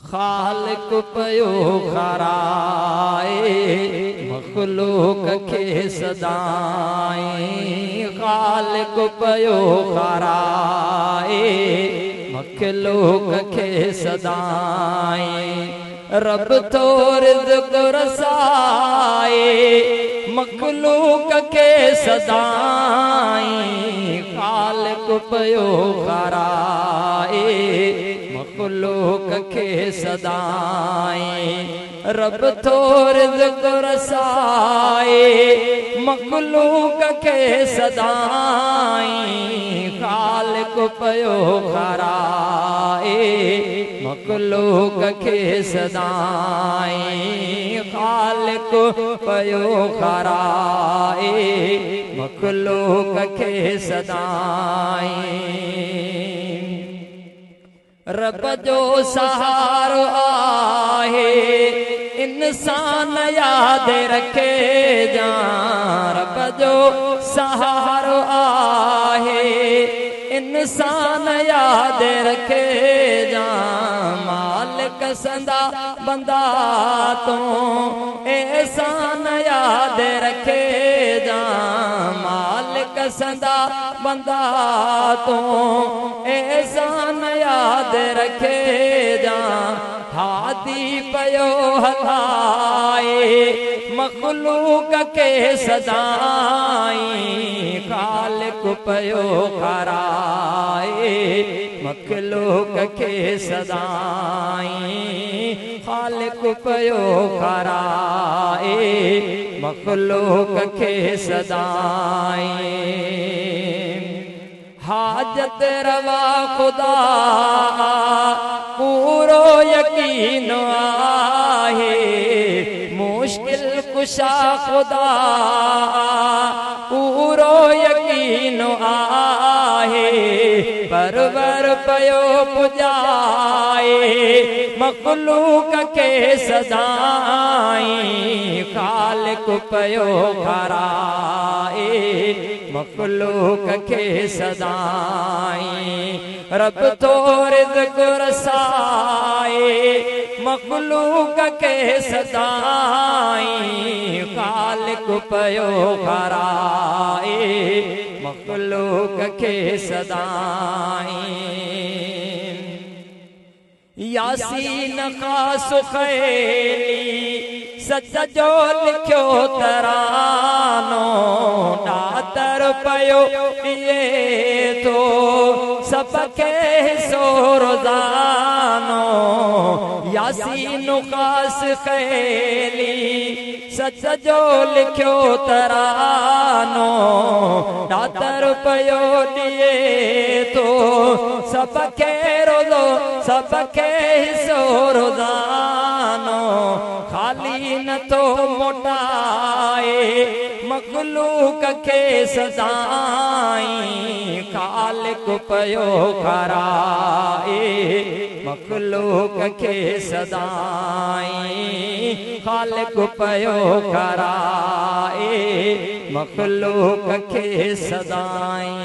खालिक पयो खाराए मखलूक खे सदाई। खालिक पयो खाराए मखलूक खे सदाई। रब तो रिज़्क़ रसाए मखलूक खे सदाई। खालिक पयो खाराए मखलूक खे सदाई। रब तो रिज़्क़ रसाए मखलूक खे सदाई। खालिक पयो खाराए मखलूक खे सदाई। खालिक पयो खाराए मखलूक खे सदाई। रब जो सहारो आहे इंसान याद रखे जा। रब जो सहारो आहे इंसान याद रखे जा। मालिक संदा बंदा तो एहसान याद रखे जा। मालिक संदा बंदा तो एहसान याद रखे जा। हादी पयो हलाए मखलूक खे सदाई। खालिक पयो खाराए मखलूक खे सदाई। खालिक पयो खाराए मखलूक खे सदाई। हाजत रवा खुदा पूरो यकीन आहे। मुश्किल कुशा खुदा पूरो यकीन आहे। परवर पयो पुजाए मखलूक खे सदाई। खालिक पयो खाराए मखलूक खे सदाई। रब तो रिज़्क़ रसाए मखलूक खे सदाई। खालिक पयो खाराए मखलूक खे सदाई। यासीन का सुखैली सच जो लिखियो तरानो। डातर पयो पिए तो सबके हिस्सो रोज़ानो। यासीन का सुखैली सच जो लिखियो तरानो। डातर पयो दिए तो सबके रोज़ो सबके हिस्सो रोज़ानो। खाली न तो मोटाए मखलूक खे सदाई। खालिक पयो खाराए मखलूक खे सदाई। खालिक पयो खाराए मखलूक खे सदाई।